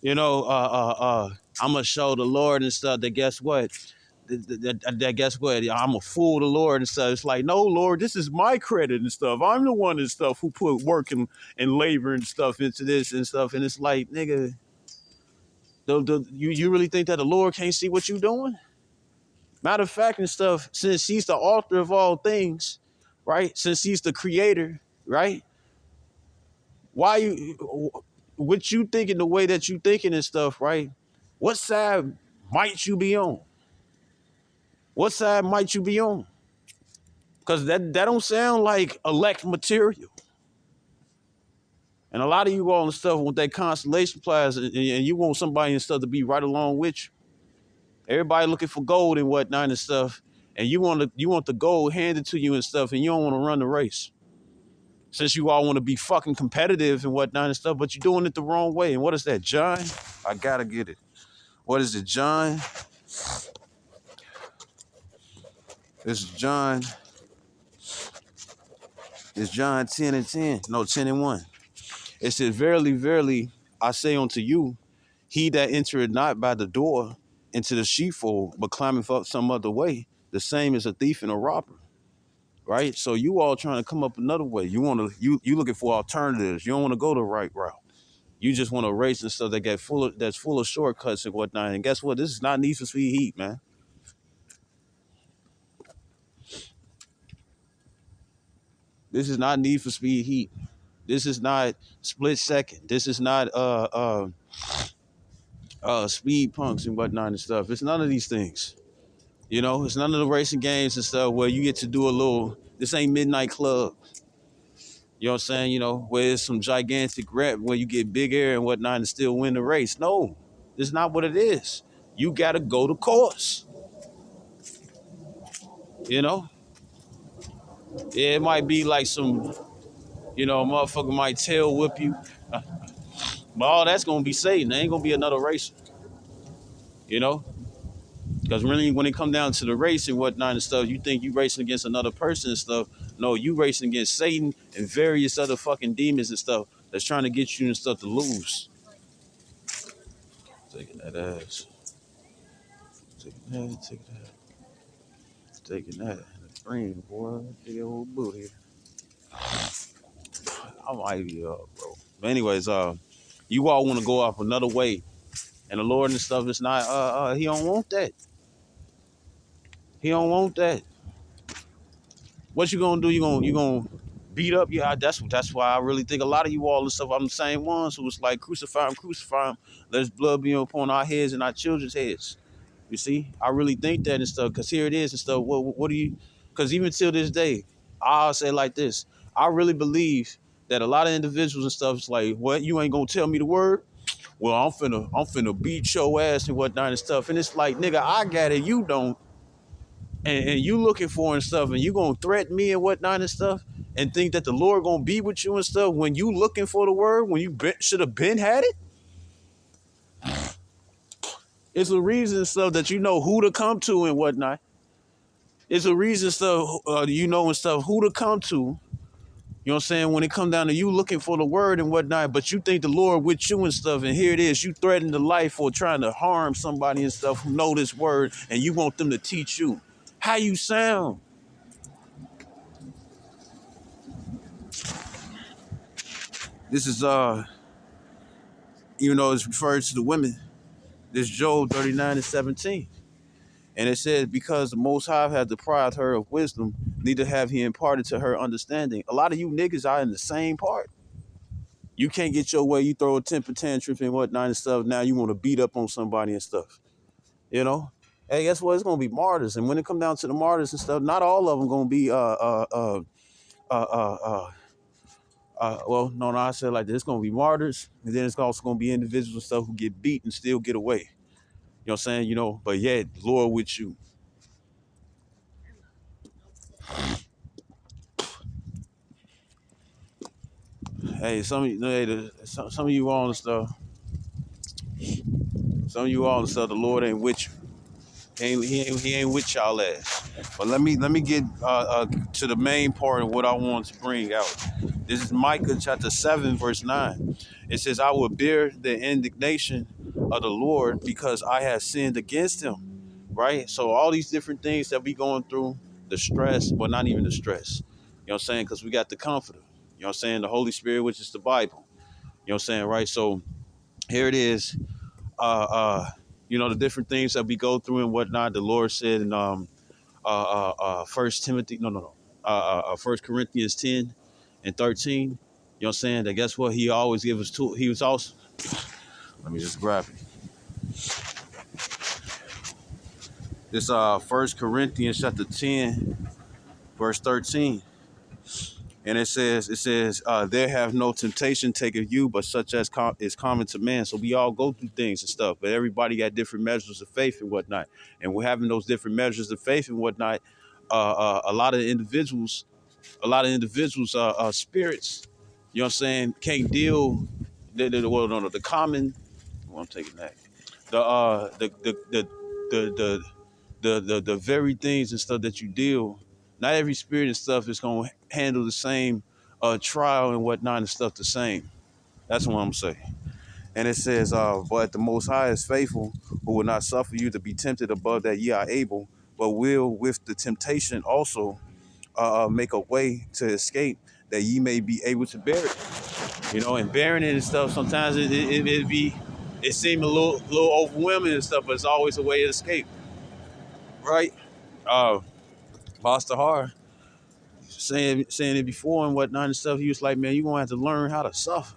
You know, I'm gonna show the Lord and stuff that guess what? That guess what? I'm gonna fool the Lord and stuff. It's like, no, Lord, this is my credit and stuff. I'm the one and stuff who put work and labor and stuff into this and stuff. And it's like, nigga, you really think that the Lord can't see what you doing? Matter of fact and stuff, since he's the author of all things, right? Since he's the creator, right? Why you what you thinking the way that you thinking and stuff, right? What side might you be on? What side might you be on? Because that don't sound like elect material. And a lot of you all and stuff with that constellation class, and you want somebody and stuff to be right along with you. Everybody looking for gold and whatnot and stuff, and you want the gold handed to you and stuff, and you don't want to run the race. Since you all want to be fucking competitive and whatnot and stuff, but you're doing it the wrong way. And what is that, John? I gotta get it. What is it, John? It's John. It's John 10 and 10. No, 10 and 1. It says, verily, verily, I say unto you, he that entereth not by the door into the sheepfold, but climbeth up some other way, the same as a thief and a robber. Right? So you all trying to come up another way. You looking for alternatives. You don't want to go the right route. You just want to race and stuff that's full of shortcuts and whatnot. And guess what? This is not Need for Speed Heat, man. This is not Need for Speed Heat. This is not Split Second. This is not speed punks and whatnot and stuff. It's none of these things. You know, it's none of the racing games and stuff where you get to do a little. This ain't Midnight Club. You know what I'm saying? You know, where it's some gigantic rep where you get big air and whatnot and still win the race. No, this is not what it is. You got to go to course. You know, yeah, it might be like some, you know, a motherfucker might tail whip you. But all that's going to be Satan. There ain't going to be another racer. You know? Because really, when it come down to the race and whatnot and stuff, you think you racing against another person and stuff. No, you racing against Satan and various other fucking demons and stuff that's trying to get you and stuff to lose. Taking that ass. Taking that. The brain, boy. Big old boot here. I might be up, bro. But anyways, you all want to go off another way. And the Lord and stuff is not, he don't want that. He don't want that. What you gonna do? You gonna beat up? Yeah, that's why I really think a lot of you all and stuff. I'm the same ones who was like crucify him. Let his blood be upon our heads and our children's heads. You see, I really think that and stuff. Cause here it is and stuff. What do you? Cause even till this day, I'll say like this. I really believe that a lot of individuals and stuff is like, what? You ain't gonna tell me the word? Well, I'm finna beat your ass and whatnot and stuff. And it's like, nigga, I got it, you don't. And you looking for and stuff, and you gonna threaten me and whatnot and stuff, and think that the Lord gonna be with you and stuff when you looking for the word, when you should have been had it. It's a reason and stuff that you know who to come to and whatnot. It's a reason stuff you know and stuff who to come to. You know what I'm saying? When it come down to you looking for the word and whatnot, but you think the Lord with you and stuff, and here it is, you threaten the life or trying to harm somebody and stuff who know this word, and you want them to teach you. How you sound? This is even though it's referred to the women, this Job 39 and 17. And it says, because the Most High has deprived her of wisdom, neither have he imparted to her understanding. A lot of you niggas are in the same part. You can't get your way, you throw a temper tantrum and whatnot and stuff. Now you want to beat up on somebody and stuff. You know? Hey, guess what? It's gonna be martyrs. And when it come down to the martyrs and stuff, not all of them gonna be well, no, I said like this, it's gonna be martyrs, and then it's also gonna be individuals and stuff who get beat and still get away. You know what I'm saying? You know, but yet, Lord with you. Hey, some of you all and stuff, the Lord ain't with you. He ain't with y'all ass. But let me get to the main part of what I want to bring out. This is Micah chapter 7, verse 9. It says, I will bear the indignation of the Lord because I have sinned against him. Right? So all these different things that we going through, the stress, but not even the stress. You know what I'm saying? Because we got the comforter. You know what I'm saying? The Holy Spirit, which is the Bible. You know what I'm saying? Right? So here it is. Uh uh, the different things that we go through and whatnot. The Lord said in First Timothy, no, First Corinthians 10 and 13. You know what I'm saying? That guess what? He always gives us two. He was also. Let me just grab it. This First Corinthians chapter 10, verse 13. And it says, there have no temptation taken you, but such as is common to man. So we all go through things and stuff, but everybody got different measures of faith and whatnot. And we're having those different measures of faith and whatnot. A lot of individuals, spirits, you know what I'm saying, can't deal. Well, no, the common. Well, I'm taking that. The the very things and stuff that you deal. Not every spirit and stuff is gonna handle the same trial and whatnot and stuff the same. That's what I'm saying. And it says, but the Most High is faithful, who will not suffer you to be tempted above that ye are able, but will with the temptation also make a way to escape, that ye may be able to bear it. And bearing it and stuff, sometimes it seem a little overwhelming and stuff, but it's always a way to escape, right? Uh, Pastor Har saying it before and whatnot and stuff. He was like, man, you're gonna have to learn how to suffer.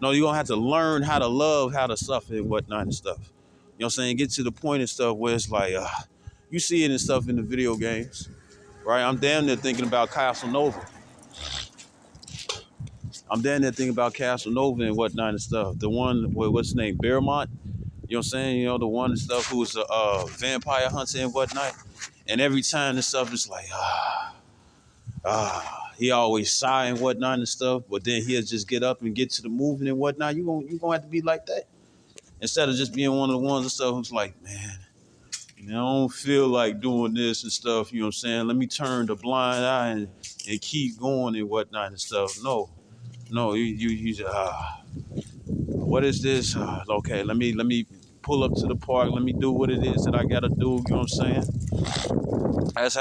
No, you're gonna have to learn how to love how to suffer and whatnot and stuff. You know what I'm saying? Get to the point and stuff where it's like, you see it and stuff in the video games, right? I'm damn near thinking about Castle Nova. I'm damn near thinking about Castle Nova and whatnot and stuff. The one, what's his name, Bearmont? You know what I'm saying? The one and stuff who was a vampire hunter and whatnot. And every time this stuff is like, he always sigh and whatnot and stuff, but then he'll just get up and get to the movement and whatnot. You gonna have to be like that instead of just being one of the ones and stuff who's like, man, I don't feel like doing this and stuff. You know what I'm saying? Let me turn the blind eye and keep going and whatnot and stuff. No, you just, what is this? Okay, let me pull up to the park. Let me do what it is that I gotta do. You know what I'm saying? That's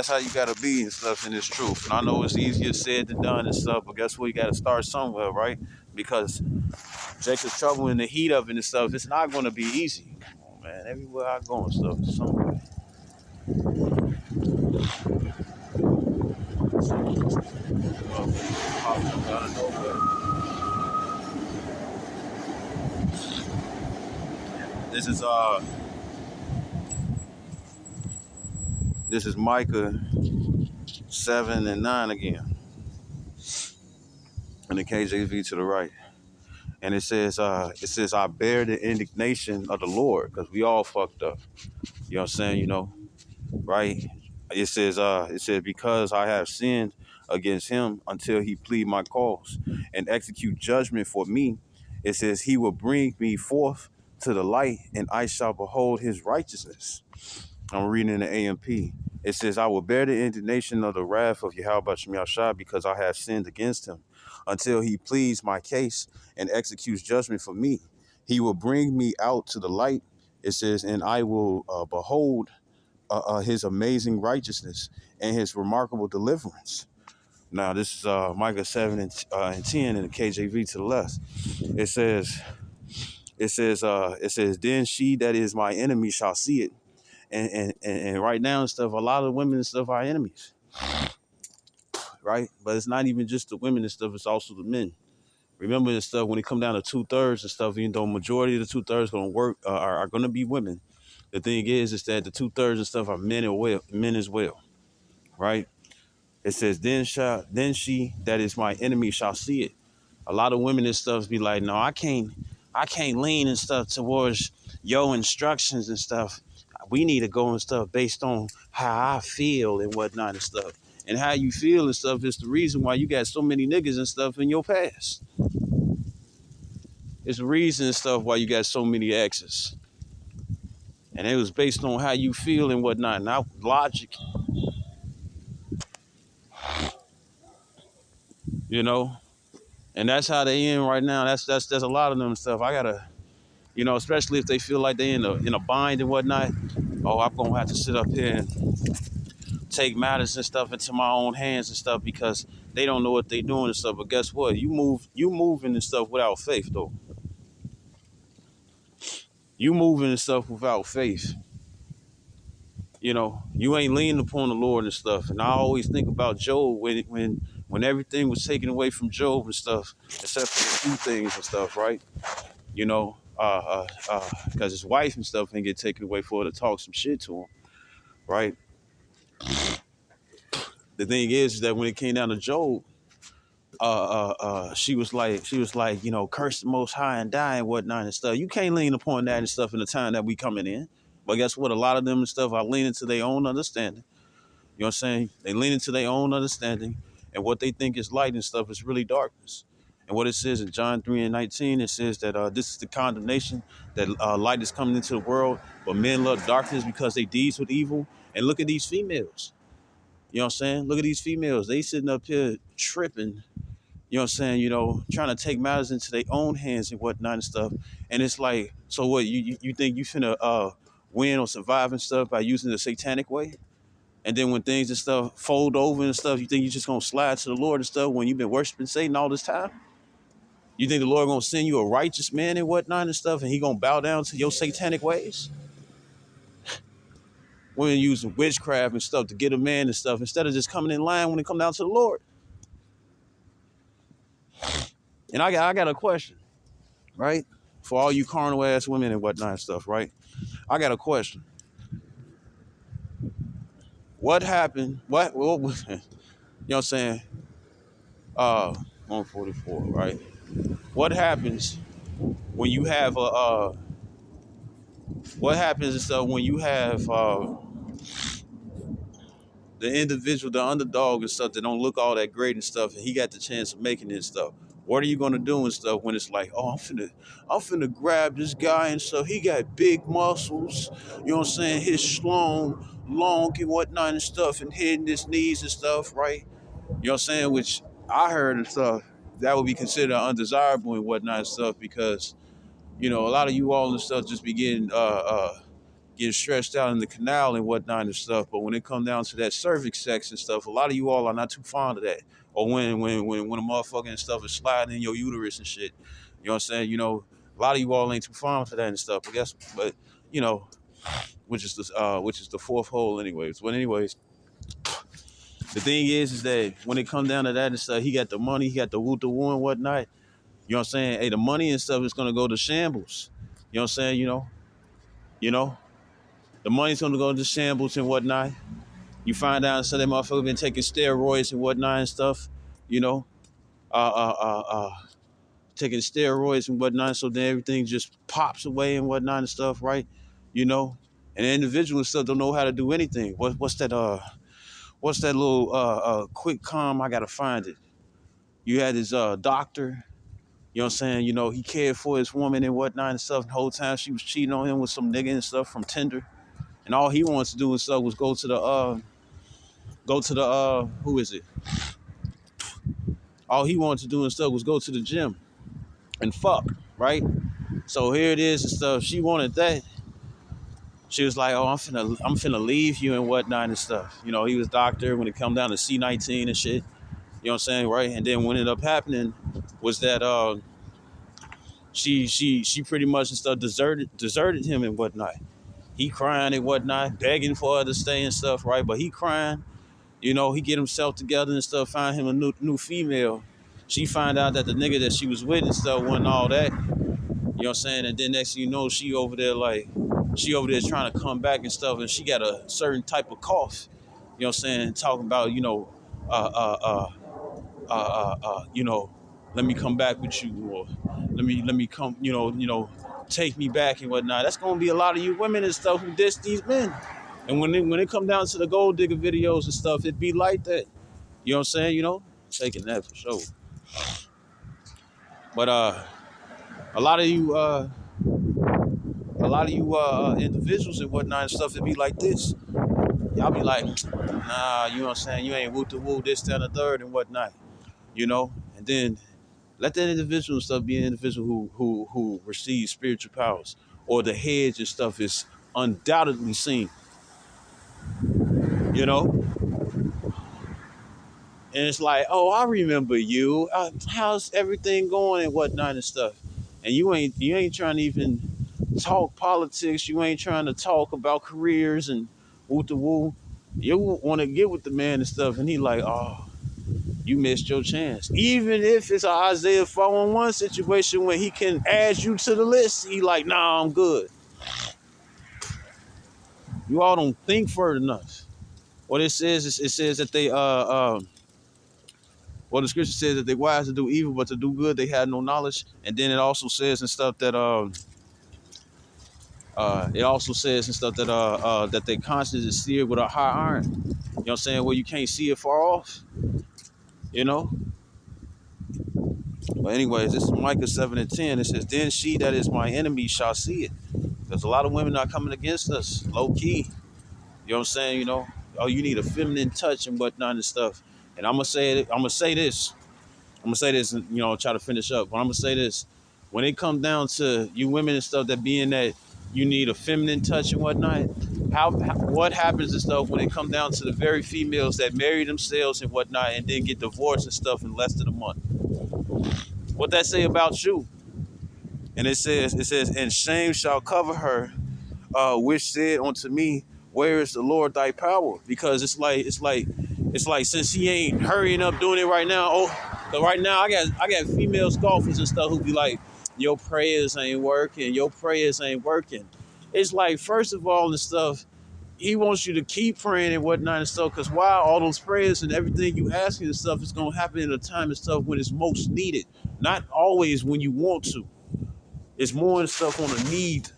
how you gotta be and stuff in this truth. And I know it's easier said than done and stuff, but guess what? You gotta start somewhere, right? Because Jacob's trouble in the heat of it and stuff, it's not gonna be easy. Come on, man. Everywhere I go and stuff, somewhere. This is Micah 7 and 9 again. And the KJV to the right. And it says, I bear the indignation of the Lord, because we all fucked up. You know what I'm saying? Right? It says, because I have sinned against him until he plead my cause and execute judgment for me. It says, he will bring me forth to the light, and I shall behold his righteousness. I'm reading in the AMP. It says, I will bear the indignation of the wrath of Yahweh Shem Yahshua, because I have sinned against him, until he pleads my case and executes judgment for me. He will bring me out to the light. It says, and I will behold his amazing righteousness and his remarkable deliverance. Now, this is Micah 7 and 10 in the KJV to the left. It says, then she that is my enemy shall see it. And right now and stuff, a lot of women and stuff are enemies, right? But it's not even just the women and stuff, it's also the men. Remember and stuff, when it come down to 2/3 and stuff, even though majority of the 2/3 gonna work are gonna be women. The thing is that the 2/3 and stuff are men as well, right? It says, then she that is my enemy shall see it. A lot of women and stuff be like, no, I can't lean and stuff towards your instructions and stuff. We need to go and stuff based on how I feel and whatnot and stuff. And how you feel and stuff is the reason why you got so many niggas and stuff in your past. It's the reason and stuff why you got so many exes. And it was based on how you feel and whatnot, not logic, you know. And that's how they in right now. That's a lot of them stuff. I gotta, especially if they feel like they in a bind and whatnot. Oh, I'm gonna have to sit up here and take matters and stuff into my own hands and stuff because they don't know what they doing and stuff. But guess what? You moving and stuff without faith though. You moving and stuff without faith. You ain't leaning upon the Lord and stuff. And I always think about Job when everything was taken away from Job and stuff, except for a few things and stuff, right? Because his wife and stuff didn't get taken away for her to talk some shit to him, right? The thing is that when it came down to Job, she was like, curse the Most High and die and whatnot and stuff. You can't lean upon that and stuff in the time that we coming in. But guess what? A lot of them and stuff are leaning to their own understanding. You know what I'm saying? They lean into their own understanding, and what they think is light and stuff is really darkness. And what it says in John 3:19, it says that this is the condemnation, that light is coming into the world, but men love darkness because they deeds with evil. And look at these females. You know what I'm saying? Look at these females. They sitting up here tripping, you know what I'm saying, trying to take matters into their own hands and whatnot and stuff. And it's like, so what, you think you finna win or survive and stuff by using the satanic way? And then when things and stuff fold over and stuff, you think you're just gonna slide to the Lord and stuff when you've been worshiping Satan all this time? You think the Lord gonna send you a righteous man and whatnot and stuff, and he gonna bow down to your satanic ways? We're using witchcraft and stuff to get a man and stuff instead of just coming in line when it come down to the Lord. And I got a question, right? For all you carnal ass women and whatnot and stuff, right? I got a question. What happened? What was, you know what I'm saying? 144, right? What happens when you have what happens is when you have the individual, the underdog and stuff that don't look all that great and stuff, and he got the chance of making this stuff. What are you gonna do and stuff when it's like, oh, I'm finna grab this guy and stuff. He got big muscles, you know what I'm saying? His long and whatnot and stuff, and hitting his knees and stuff, right? You know what I'm saying? Which I heard and stuff that would be considered undesirable and whatnot and stuff because a lot of you all and stuff just be getting stretched out in the canal and whatnot and stuff. But when it comes down to that cervix sex and stuff, a lot of you all are not too fond of that. Or when a motherfucker and stuff is sliding in your uterus and shit. You know what I'm saying? A lot of you all ain't too fond for that and stuff. But you know, which is the fourth hole anyways. But anyways, the thing is that when it comes down to that and stuff, he got the money, he got the woo and whatnot. You know what I'm saying? Hey, the money and stuff is gonna go to shambles. You know what I'm saying? You know, the money's gonna go to shambles and whatnot. You find out so that motherfucker been taking steroids and whatnot and stuff, you know, uh, uh, uh, uh, taking steroids and whatnot. So then everything just pops away and whatnot and stuff, right? You know, and the individual stuff don't know how to do anything. What's that little quick calm? I gotta find it. You had his doctor. You know what I'm saying? He cared for his woman and whatnot and stuff. The whole time she was cheating on him with some nigga and stuff from Tinder. And all he wants to do and stuff was go to the who is it? All he wanted to do and stuff was go to the gym and fuck, right? So here it is and stuff. She wanted that. She was like, "Oh, I'm finna leave you and whatnot and stuff." He was doctor when it come down to C19 and shit. You know what I'm saying, right? And then what ended up happening was that she pretty much and stuff deserted him and whatnot. He crying and whatnot, begging for her to stay and stuff, right? But he crying. He get himself together and stuff, find him a new female. She find out that the nigga that she was with and stuff wasn't all that. You know what I'm saying? And then next thing you know, she over there trying to come back and stuff, and she got a certain type of cough. You know what I'm saying? Talking about, uh, uh, uh, let me come back with you, or let me come, take me back and whatnot. That's gonna be a lot of you women and stuff who diss these men. And when it come down to the gold digger videos and stuff, it be like that. You know what I'm saying? Taking that for sure. But a lot of you lot of you individuals and whatnot and stuff, it be like this. Y'all be like, nah, you know what I'm saying? You ain't woo to woo this, that, and the third and whatnot, you know? And then let that individual and stuff be an individual who receives spiritual powers, or the hedge and stuff is undoubtedly seen, you know? And it's like, oh, I remember you. How's everything going and whatnot and stuff? And you ain't trying to even talk politics. You ain't trying to talk about careers and woo to woo. You want to get with the man and stuff, and he like, oh, you missed your chance. Even if it's an Isaiah 4-1 situation where he can add you to the list, he like, nah, I'm good. You all don't think further enough. What it says is, it says that they well, the scripture says that they're wise to do evil, but to do good they had no knowledge. And then it also says and stuff that that their conscience is seared with a hot iron. You know what I'm saying? Well, you can't see it far off, you know? But anyways, this is Micah 7:10. It says, then she that is my enemy shall see it. There's a lot of women not coming against us, low key. You know what I'm saying? You know, oh, you need a feminine touch and whatnot and stuff. And I'm gonna say this. I'm gonna say this, and try to finish up. But I'm gonna say this: when it comes down to you women and stuff, that being that you need a feminine touch and whatnot, what happens and stuff when it comes down to the very females that marry themselves and whatnot, and then get divorced and stuff in less than a month? What that say about you? And it says, and shame shall cover her, which said unto me, where is the Lord thy power? Because it's like since he ain't hurrying up doing it right now. Oh, so right now I got female scoffers and stuff who be like, your prayers ain't working, your prayers ain't working. It's like, first of all and stuff, he wants you to keep praying and whatnot and stuff, because while all those prayers and everything you asking and stuff is gonna happen in a time and stuff when it's most needed, not always when you want to. It's more and stuff on a need.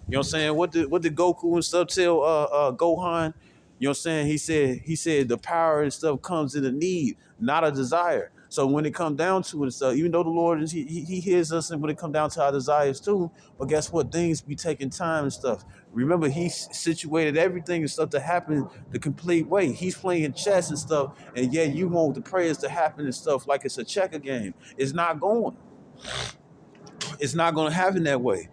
You know what I'm saying? What did Goku and stuff tell Gohan? You know what I'm saying? He said the power and stuff comes in a need, not a desire. So when it comes down to it and stuff, even though the Lord is he hears us, and when it comes down to our desires too, but guess what? Things be taking time and stuff. Remember, he situated everything and stuff to happen the complete way. He's playing chess and stuff, and yet you want the prayers to happen and stuff like it's a checker game. It's not going. It's not going to happen that way.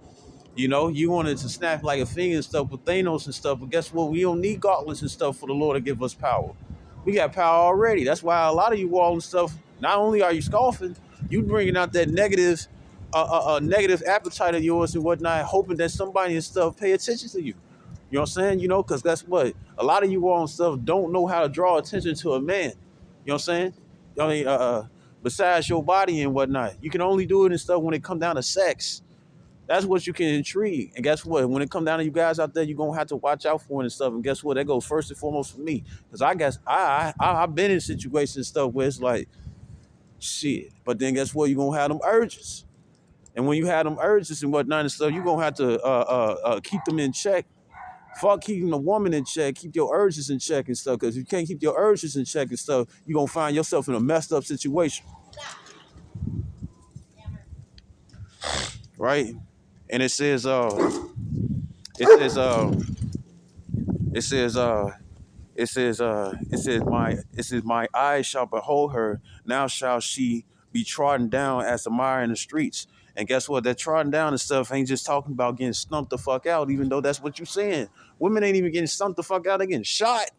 You wanted to snap like a finger and stuff with Thanos and stuff, but guess what? We don't need gauntlets and stuff for the Lord to give us power. We got power already. That's why a lot of you all and stuff, not only are you scoffing, you bringing out that negative appetite of yours and whatnot, hoping that somebody and stuff pay attention to you. You know what I'm saying? Because that's what a lot of you all and stuff don't know how to draw attention to a man. You know what I'm saying? I mean, besides your body and whatnot, you can only do it and stuff when it come down to sex. That's what you can intrigue. And guess what? When it come down to you guys out there, you're gonna have to watch out for it and stuff. And guess what? That goes first and foremost for me. Because I guess I've been in situations and stuff where it's like, shit. But then guess what? You're gonna have them urges. And when you have them urges and whatnot and stuff, you're gonna have to keep them in check. Fuck keeping a woman in check, keep your urges in check and stuff. Because if you can't keep your urges in check and stuff, you're gonna find yourself in a messed up situation. Right? And it says it says my eyes shall behold her. Now shall she be trodden down as the mire in the streets. And guess what? That trodden down and stuff ain't just talking about getting stumped the fuck out, even though that's what you're saying. Women ain't even getting stumped the fuck out, they getting shot.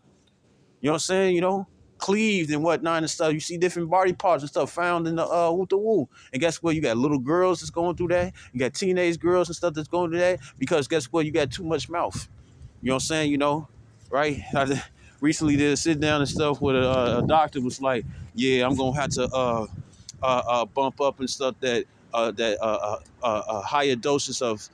You know what I'm saying? Cleaved and whatnot and stuff. You see different body parts and stuff found in the woo the woo. And guess what? You got little girls that's going through that. You got teenage girls and stuff that's going through that. Because guess what? You got too much mouth. You know what I'm saying? Right? I recently did a sit down and stuff with a doctor was like, yeah, I'm gonna have to bump up and stuff that higher doses of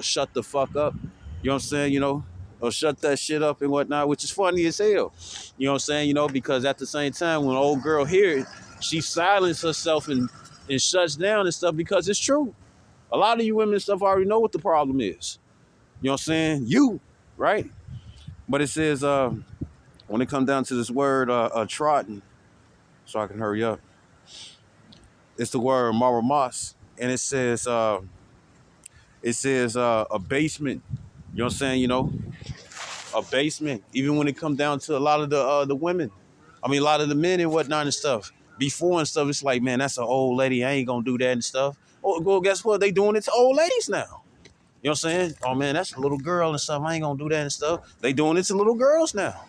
shut the fuck up. You know what I'm saying? Or shut that shit up and whatnot, which is funny as hell. You know what I'm saying? Because at the same time, when an old girl hears it, she silences herself and shuts down and stuff because it's true. A lot of you women and stuff already know what the problem is. You know what I'm saying? Right? But it says, when it comes down to this word, trotting, so I can hurry up, it's the word maramas. And it says, It says a basement. You know what I'm saying? A basement. Even when it comes down to a lot of the women, I mean a lot of the men and whatnot and stuff. Before and stuff, it's like, man, that's an old lady. I ain't gonna do that and stuff. Oh, well, guess what? They doing it to old ladies now. You know what I'm saying? Oh man, that's a little girl and stuff. I ain't gonna do that and stuff. They doing it to little girls now.